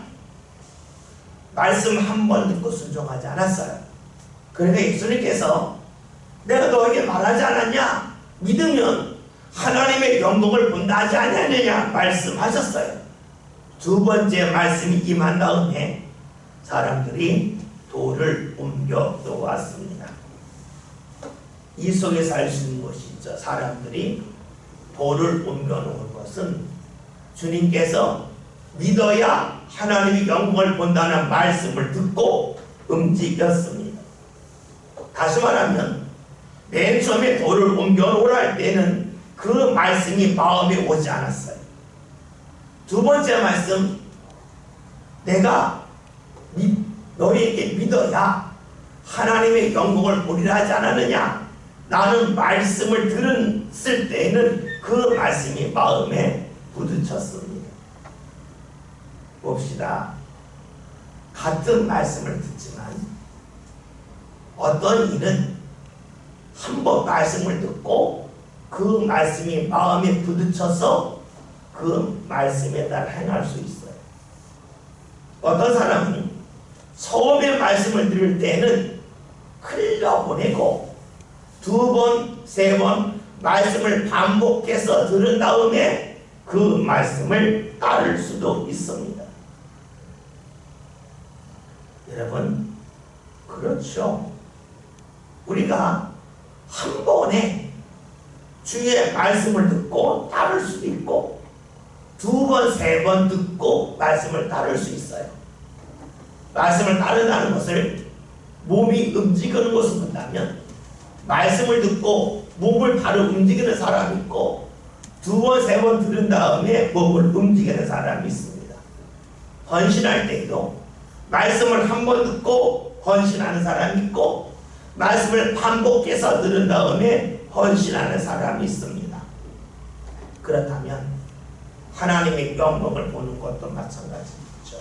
[SPEAKER 1] 말씀 한 번 듣고 순종하지 않았어요. 그러니까 예수님께서 내가 너에게 말하지 않았냐? 믿으면 하나님의 영광을 본다 하지 않았느냐? 말씀하셨어요. 두 번째 말씀이 임한 다음에 사람들이 돌을 옮겨 놓았습니다. 이 속에서 알 수 있는 것이 있죠. 사람들이 돌을 옮겨 놓은 것은 주님께서 믿어야 하나님의 영광을 본다는 말씀을 듣고 움직였습니다. 다시 말하면 맨 처음에 돌을 옮겨 놓으라 할 때는 그 말씀이 마음에 오지 않았어요. 두 번째 말씀, 내가 너에게 믿어야 하나님의 영광을 보리라 하지 않았느냐? 나는 말씀을 들었을 때에는 그 말씀이 마음에 부딪혔습니다. 봅시다. 같은 말씀을 듣지만 어떤 이는 한 번 말씀을 듣고 그 말씀이 마음에 부딪혀서 그 말씀에 따라 행할 수 있어요. 어떤 사람은 처음에 말씀을 들을 때는 흘려보내고 두 번, 세 번 말씀을 반복해서 들은 다음에 그 말씀을 따를 수도 있습니다. 여러분, 그렇죠. 우리가 한 번에 주의 말씀을 듣고 따를 수도 있고 두 번, 세 번 듣고 말씀을 따를 수 있어요. 말씀을 따른다는 것을 몸이 움직이는 것을 본다면 말씀을 듣고 몸을 바로 움직이는 사람이 있고 두 번, 세 번 들은 다음에 몸을 움직이는 사람이 있습니다. 헌신할 때에도 말씀을 한 번 듣고 헌신하는 사람이 있고 말씀을 반복해서 들은 다음에 헌신하는 사람이 있습니다. 그렇다면 하나님의 영광을 보는 것도 마찬가지죠.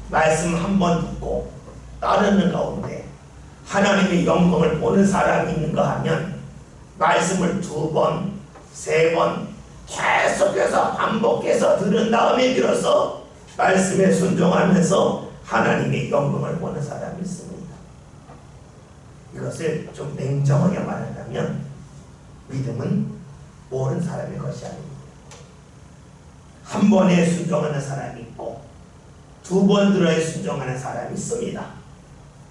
[SPEAKER 1] 말씀 한 번 듣고 따르는 가운데 하나님의 영광을 보는 사람이 있는가 하면 말씀을 두 번, 세 번 계속해서 반복해서 들은 다음에 비로소 말씀에 순종하면서 하나님의 영광을 보는 사람이 있습니다. 이것을 좀 냉정하게 말한다면 믿음은 모르는 사람의 것이 아닙니다. 한 번에 순종하는 사람이 있고 두 번 들어야 순종하는 사람이 있습니다.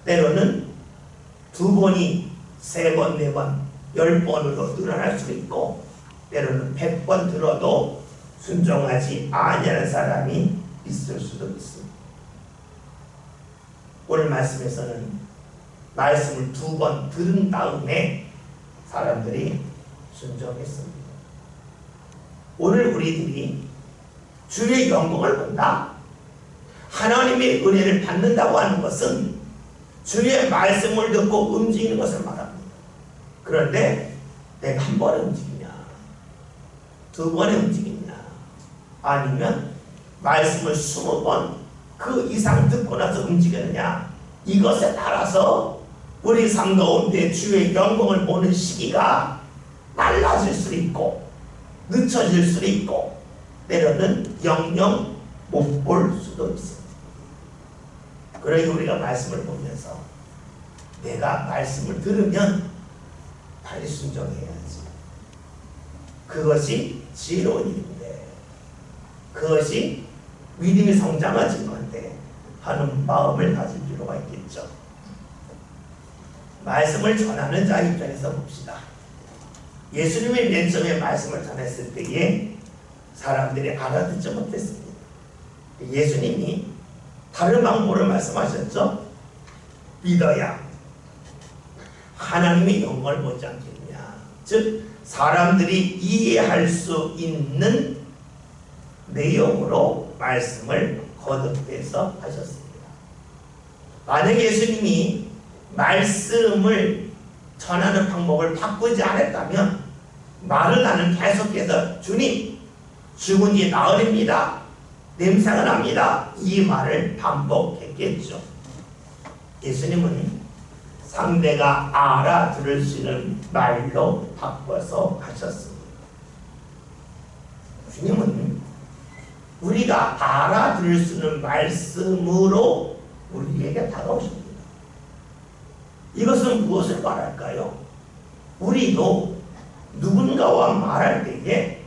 [SPEAKER 1] 때로는 두 번이 세 번, 네 번, 10번으로 늘어날 수도 있고 때로는 100번 들어도 순종하지 아니하는 사람이 있을 수도 있습니다. 오늘 말씀에서는 말씀을 두 번 들은 다음에 사람들이 순종했습니다. 오늘 우리들이 주의 영광을 본다, 하나님의 은혜를 받는다고 하는 것은 주의 말씀을 듣고 움직이는 것을 말합니다. 그런데 내가 한 번에 움직이냐, 두 번에 움직이냐, 아니면 말씀을 20번 그 이상 듣고 나서 움직이느냐, 이것에 따라서 우리 삶 가운데 주의 영광을 보는 시기가 빨라질 수도 있고 늦춰질 수도 있고 때로는 영영 못 볼 수도 있습니다. 그러니 우리가 말씀을 보면서 내가 말씀을 들으면 빨리 순종해야지. 그것이 지혜로운 일인데, 그것이 믿음이 성장해진 건데 하는 마음을 가질 필요가 있겠죠. 말씀을 전하는 자 입장에서 봅시다. 예수님이 맨 처음에 말씀을 전했을 때에 사람들이 알아듣지 못했습니다. 예수님이 다른 방법으로 말씀하셨죠. 믿어야 하나님의 영광을 보지 않겠냐. 즉 사람들이 이해할 수 있는 내용으로 말씀을 거듭해서 하셨습니다. 만약 예수님이 말씀을 전하는 방법을 바꾸지 않았다면 말을 나는 계속해서 주님 죽은 지 나흘입니다, 냄새가 납니다, 이 말을 반복했겠죠. 예수님은 상대가 알아들을 수 있는 말로 바꿔서 하셨습니다. 주님은 우리가 알아들을 수 있는 말씀으로 우리에게 다가오십니다. 이것은 무엇을 말할까요? 우리도 누군가와 말할 때에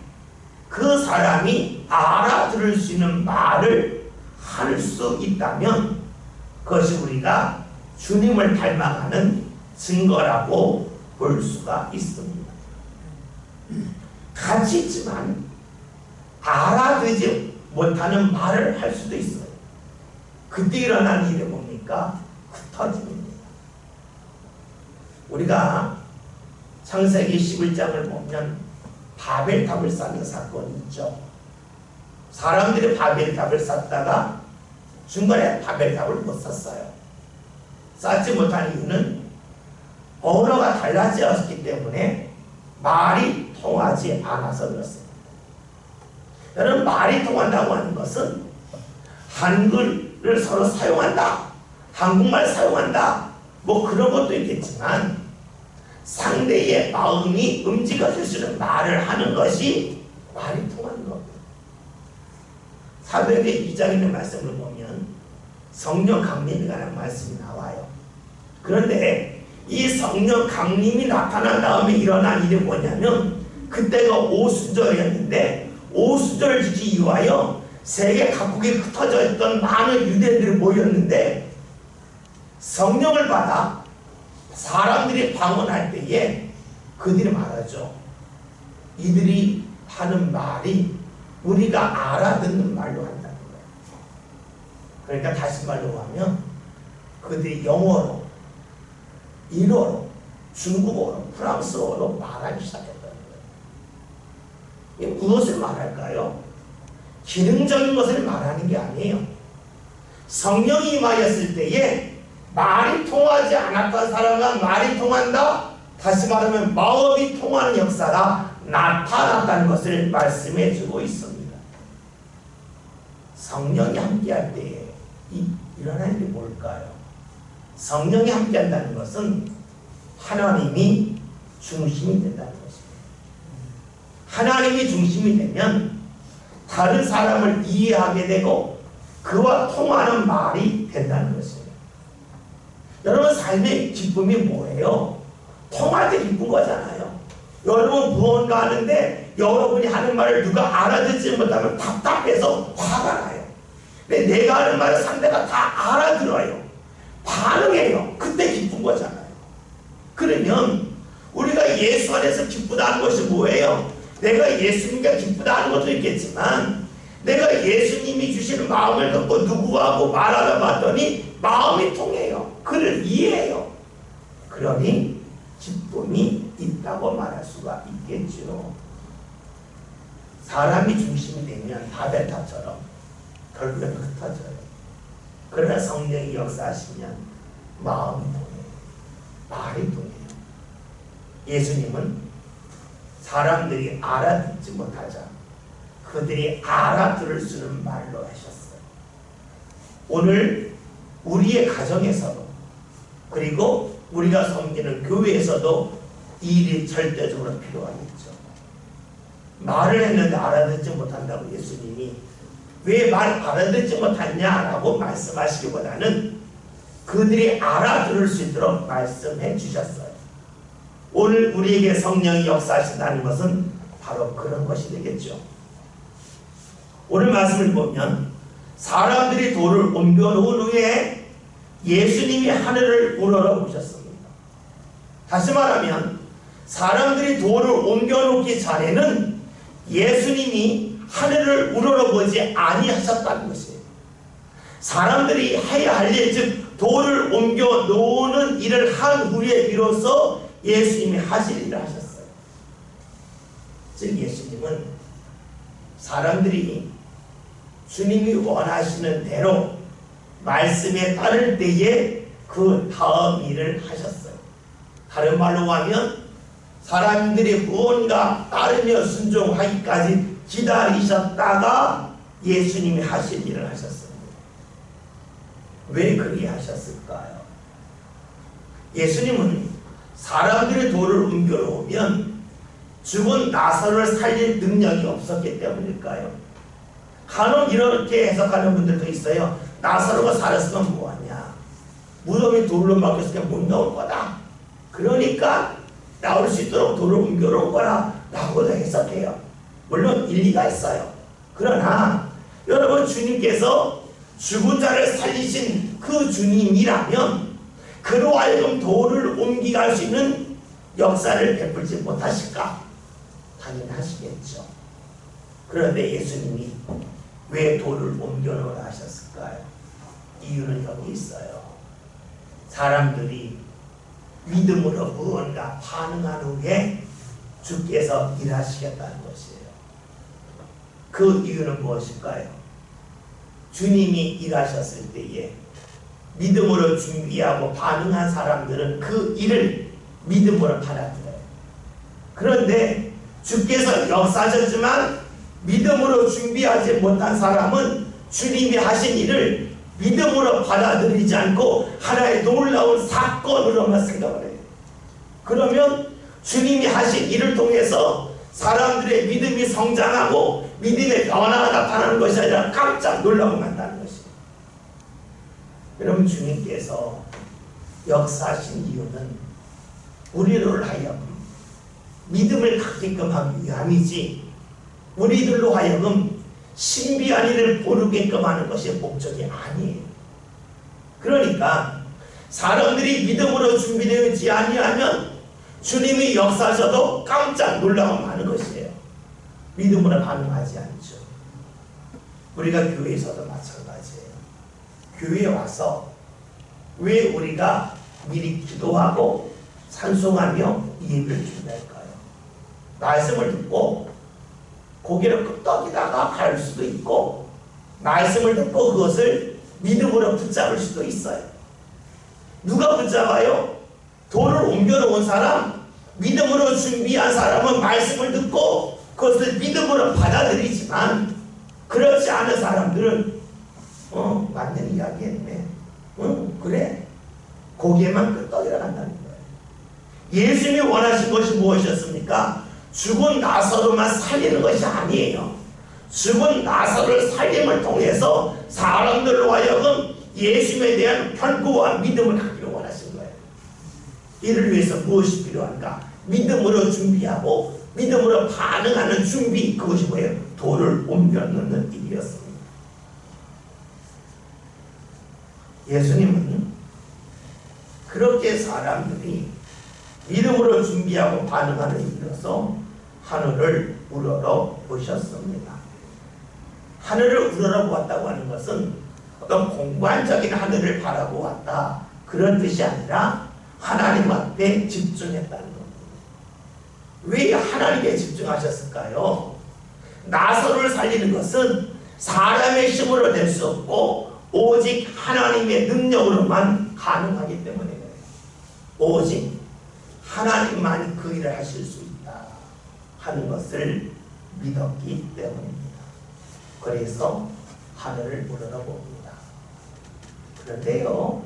[SPEAKER 1] 그 사람이 알아들을 수 있는 말을 할 수 있다면 그것이 우리가 주님을 닮아가는 증거라고 볼 수가 있습니다. 같이 있지만 알아듣지 못하는 말을 할 수도 있어요. 그때 일어난 일이 뭡니까? 흩어짐입니다. 우리가 창세기 11장을 보면 바벨탑을 쌓는 사건이 있죠. 사람들이 바벨탑을 쌓다가 중간에 바벨탑을 못 쌓았어요. 쌓지 못한 이유는 언어가 달라졌기 때문에 말이 통하지 않아서 그렇습니다. 여러분, 말이 통한다고 하는 것은 한글을 서로 사용한다, 한국말 사용한다, 뭐 그런 것도 있겠지만 상대의 마음이 움직여질 수 있는 말을 하는 것이 말이 통하는 겁니다. 사도행전 2장에 있는 말씀을 보면 성령 강림에 관한 말씀이 나와요. 그런데 이 성령 강림이 나타난 다음에 일어난 일이 뭐냐면 그때가 오순절이었는데 오순절을 지키기 위하여 세계 각국에 흩어져 있던 많은 유대인들이 모였는데 성령을 받아 사람들이 방언할 때에 그들이 말하죠. 이들이 하는 말이 우리가 알아듣는 말로 한다는 거예요. 그러니까 다시 말로 하면 그들이 영어로, 일어로, 중국어로, 프랑스어로 말하기 시작했다는 거예요. 무엇을 말할까요? 기능적인 것을 말하는 게 아니에요. 성령이 임하였을 때에 말이 통하지 않았던 사람과 말이 통한다? 다시 말하면 마음이 통하는 역사가 나타났다는 것을 말씀해 주고 있습니다. 성령이 함께할 때에 일어나는 게 뭘까요? 성령이 함께한다는 것은 하나님이 중심이 된다는 것입니다. 하나님이 중심이 되면 다른 사람을 이해하게 되고 그와 통하는 말이 된다는 것입니다. 여러분, 삶의 기쁨이 뭐예요? 통할 때 기쁜 거잖아요. 여러분, 무언가 하는데 여러분이 하는 말을 누가 알아듣지 못하면 답답해서 화가 나요. 근데 내가 하는 말을 상대가 다 알아들어요. 반응해요. 그때 기쁜 거잖아요. 그러면 우리가 예수 안에서 기쁘다는 것이 뭐예요? 내가 예수님과 기쁘다는 것도 있겠지만 내가 예수님이 주시는 마음을 갖고 누구하고 말하다 봤더니 마음이 통해요. 그를 이해해요. 그러니 기쁨이 있다고 말할 수가 있겠죠. 사람이 중심이 되면 바벨탑처럼 결국은 흩어져요. 그러나 성령이 역사하시면 마음이 통해요. 말이 통해요. 예수님은 사람들이 알아듣지 못하자 그들이 알아들을 수 있는 말로 하셨어요. 오늘 우리의 가정에서도 그리고 우리가 섬기는 교회에서도 이 일이 절대적으로 필요하겠죠. 말을 했는데 알아듣지 못한다고 예수님이 왜 말 알아듣지 못했냐라고 말씀하시기보다는 그들이 알아들을 수 있도록 말씀해 주셨어요. 오늘 우리에게 성령이 역사하신다는 것은 바로 그런 것이 되겠죠. 오늘 말씀을 보면 사람들이 돌을 옮겨놓은 후에 예수님이 하늘을 우러러보셨습니다. 다시 말하면 사람들이 돌을 옮겨놓기 전에는 예수님이 하늘을 우러러보지 아니하셨다는 것이에요. 사람들이 해야 할 일, 즉 돌을 옮겨놓는 일을 한 후에 비로소 예수님이 하실 일을 하셨어요. 즉 예수님은 사람들이 주님이 원하시는 대로 말씀에 따를 때에 그 다음 일을 하셨어요. 다른 말로 하면 사람들이 무언가 따르며 순종하기까지 기다리셨다가 예수님이 하실 일을 하셨습니다. 왜 그렇게 하셨을까요? 예수님은 사람들의 돌을 옮겨놓으면 죽은 나사로를 살릴 능력이 없었기 때문일까요? 간혹 이렇게 해석하는 분들도 있어요. 나사로가 살았으면 뭐하냐? 무덤이 돌로 막혔으니까 못 나올 거다. 그러니까 나올 수 있도록 돌을 옮겨놓은 거라 라고도 해석해요. 물론 일리가 있어요. 그러나 여러분, 주님께서 죽은 자를 살리신 그 주님이라면 그로 하여금 돌을 옮기게 할 수 있는 역사를 베풀지 못하실까? 당연히 하시겠죠. 그런데 예수님이 왜 돌을 옮겨놓으라 하셨을까요? 이유는 여기 있어요. 사람들이 믿음으로 무언가 반응한 후에 주께서 일하시겠다는 것이에요. 그 이유는 무엇일까요? 주님이 일하셨을 때에 믿음으로 준비하고 반응한 사람들은 그 일을 믿음으로 받아들여요. 그런데 주께서 역사하셨지만 믿음으로 준비하지 못한 사람은 주님이 하신 일을 믿음으로 받아들이지 않고 하나의 놀라운 사건으로만 생각을 해요. 그러면 주님이 하신 일을 통해서 사람들의 믿음이 성장하고 믿음의 변화가 나타나는 것이 아니라 깜짝 놀라고 만다는 것이에요. 여러분, 주님께서 역사하신 이유는 우리를 하여금 믿음을 갖게끔 하기 위함이지 우리들로 하여금 신비한 일을 모르게끔 하는 것이 목적이 아니에요. 그러니까 사람들이 믿음으로 준비되지 아니하면 주님이 역사하셔도 깜짝 놀라고 하는 것이에요. 믿음으로 반응하지 않죠. 우리가 교회에서도 마찬가지예요. 교회에 와서 왜 우리가 미리 기도하고 찬송하며 예배를 준비할까요? 말씀을 듣고 고개를 끄덕이다가 갈 수도 있고, 말씀을 듣고 그것을 믿음으로 붙잡을 수도 있어요. 누가 붙잡아요? 돌을 옮겨놓은 사람, 믿음으로 준비한 사람은 말씀을 듣고 그것을 믿음으로 받아들이지만, 그렇지 않은 사람들은 맞는 이야기 했네, 그래, 고개만 끄덕이러 간다는 거예요. 예수님이 원하신 것이 무엇이었습니까? 죽은 나사로만 살리는 것이 아니에요. 죽은 나사로를 살림을 통해서 사람들로 하여금 예수님에 대한 편구와 믿음을 갖기를 원하신 거예요. 이를 위해서 무엇이 필요한가? 믿음으로 준비하고 믿음으로 반응하는 준비, 그것이 뭐예요? 돌을 옮겨놓는 일이었습니다. 예수님은 그렇게 사람들이 믿음으로 준비하고 반응하는 일이어서 하늘을 우러러 보셨습니다. 하늘을 우러러 보았다고 하는 것은 어떤 공간적인 하늘을 바라보았다, 그런 뜻이 아니라 하나님 앞에 집중했다는 겁니다. 왜 하나님에 집중하셨을까요? 나사로를 살리는 것은 사람의 힘으로 될 수 없고 오직 하나님의 능력으로만 가능하기 때문에 그래요. 오직 하나님만이 그 일을 하실 수 있다 하는 것을 믿었기 때문입니다. 그래서 하늘을 우러러봅니다. 그런데요,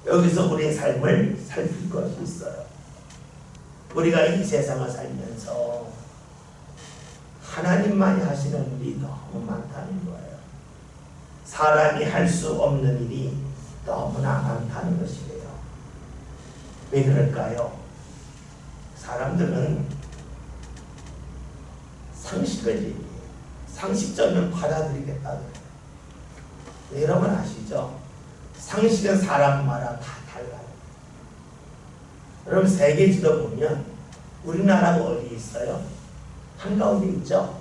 [SPEAKER 1] 여기서 우리의 삶을 살필 것이 있어요. 우리가 이 세상을 살면서 하나님만이 하시는 일이 너무 많다는 거예요. 사람이 할 수 없는 일이 너무나 많다는 것이에요. 왜 그럴까요? 사람들은 상식적으로 받아들이겠다는 거예요. 여러분 아시죠? 상식은 사람마다 다 달라요. 여러분, 세계 지도 보면 우리나라가 어디 있어요? 한가운데 있죠?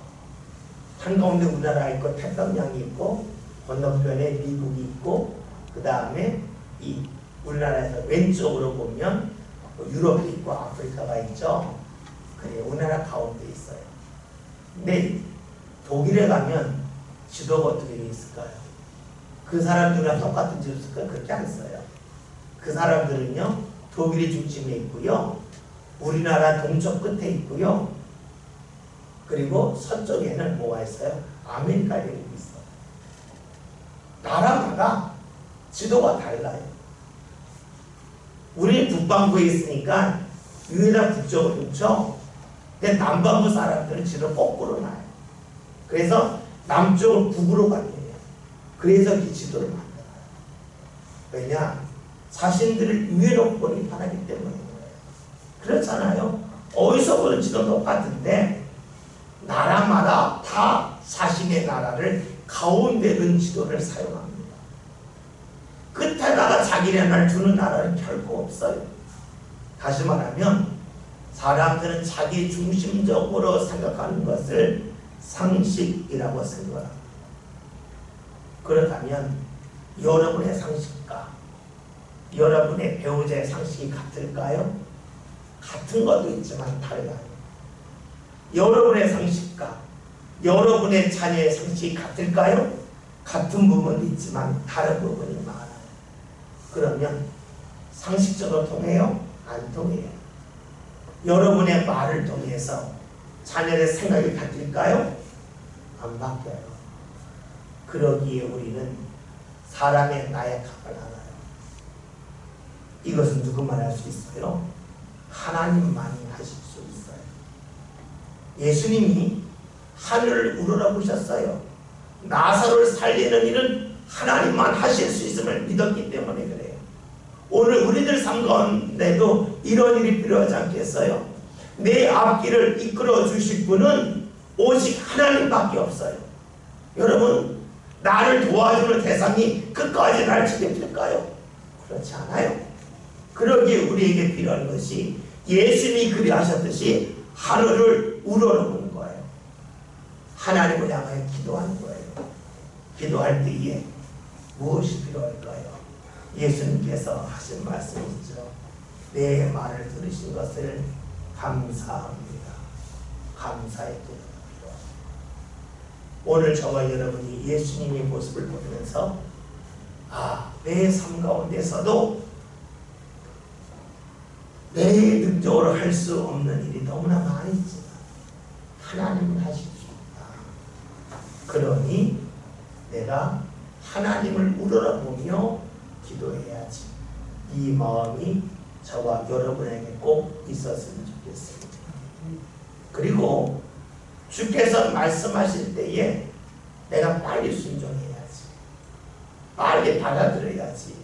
[SPEAKER 1] 한가운데 우리나라가 있고 태평양이 있고 건너편에 미국이 있고, 그 다음에 이 우리나라에서 왼쪽으로 보면 유럽이 있고 아프리카가 있죠. 그래, 우리나라 가운데 있어요. 근데 독일에 가면 지도가 어떻게 되어 있을까요? 그 사람들이랑 똑같은 지도 쓸까요? 그렇게 안 써요. 그 사람들은요, 독일이 중심에 있고요, 우리나라 동쪽 끝에 있고요, 그리고 서쪽에는 뭐가 있어요? 아메리카 대륙이 있어요. 나라마다 지도가 달라요. 우리 북반구에 있으니까 유일한 북쪽을 놓죠. 근데 남반구 사람들은 지도를 거꾸로 놔요. 그래서 남쪽을 북으로 가게 해요. 그래서 이 지도를 만들어요. 왜냐? 자신들을 유해롭고는 바라기 때문인 거예요. 그렇잖아요. 어디서 보는 지도 똑같은데 나라마다 다 자신의 나라를 가운데 둔 지도를 사용합니다. 끝에다가 자기네 나라를 두는 나라는 결코 없어요. 다시 말하면 사람들은 자기 중심적으로 생각하는 것을 상식이라고 생각합니다. 그렇다면 여러분의 상식과 여러분의 배우자의 상식이 같을까요? 같은 것도 있지만 다르다. 여러분의 상식과 여러분의 자녀의 상식이 같을까요? 같은 부분도 있지만 다른 부분이 많아요. 그러면 상식적으로 통해요? 안 통해요. 여러분의 말을 통해서 자녀의 생각이 바뀔까요? 안 바뀌어요. 그러기에 우리는 사람의 나약함을 알아요. 이것은 누구만 할 수 있어요? 하나님만이 하실 수 있어요. 예수님이 하늘을 우러러보셨어요. 나사로를 살리는 일은 하나님만 하실 수 있음을 믿었기 때문에 그래요. 오늘 우리들 삶 가운데도 이런 일이 필요하지 않겠어요? 내 앞길을 이끌어 주실 분은 오직 하나님밖에 없어요. 여러분, 나를 도와주는 대상이 끝까지 날 책임질까요? 그렇지 않아요. 그러기에 우리에게 필요한 것이 예수님이 그리하셨듯이 하늘을 우러러보는 거예요. 하나님을 향하여 기도하는 거예요. 기도할 때에 무엇이 필요할까요? 예수님께서 하신 말씀이죠. 내 말을 들으신 것을 감사합니다. 감사의 기도가 필요합니다. 오늘 저와 여러분이 예수님의 모습을 보면서 내 삶 가운데서도 내 능력으로 할 수 없는 일이 너무나 많이 있지만 하나님은 하실 수 있다. 그러니 내가 하나님을 우러러보며 기도해야지. 이 마음이 저와 여러분에게 꼭 있었으면 좋겠습니다. 그리고 주께서 말씀하실 때에 내가 빨리 순종해야지. 빨리 받아들여야지.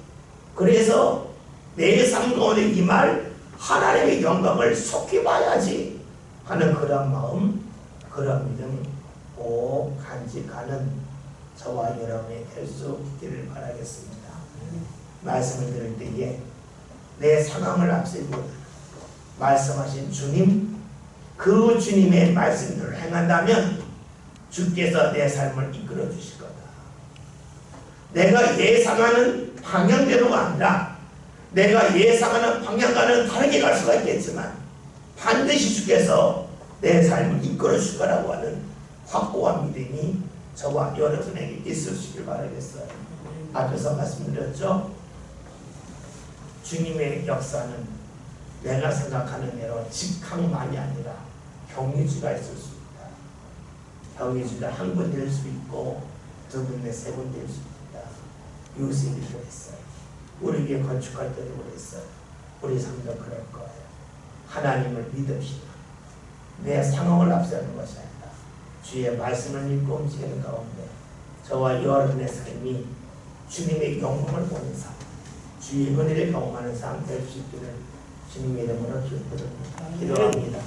[SPEAKER 1] 그래서 내 삶 가운데 이 말 하나님의 영광을 속히 봐야지 하는 그런 마음, 그런 믿음 꼭 간직하는 저와 여러분이 될 수 있기를 바라겠습니다. 말씀을 들을 때에 내 상황을 앞세우고 말씀하신 주님, 그 주님의 말씀대로 행한다면 주께서 내 삶을 이끌어 주실 거다. 내가 예상하는 방향대로가 아니라 내가 예상하는 방향과는 다르게 갈 수가 있겠지만 반드시 주께서 내 삶을 이끌어 주실 거라고 하는 확고한 믿음이 저와 여러분에게 있으시길 바라겠어요. 앞에서 말씀드렸죠. 주님의 역사는 내가 생각하는 대로 직항만이 아니라 경유지가 있을 수 있다. 경유지가 한 분 될 수 있고 두 분, 세 분 될 수 있다. 요셉이 그랬어요. 우리에게 건축할 때도 그랬어요. 우리 삶도 그럴 거예요. 하나님을 믿읍시다. 내 상황을 앞세우는 것이 아니라 주의 말씀을 믿고 움직이는 가운데 저와 여러분의 삶이 주님의 영광을 보는 삶, 주의 은혜를 경험하는 삶 될 수 있기를 주님의 이름으로 기도합니다.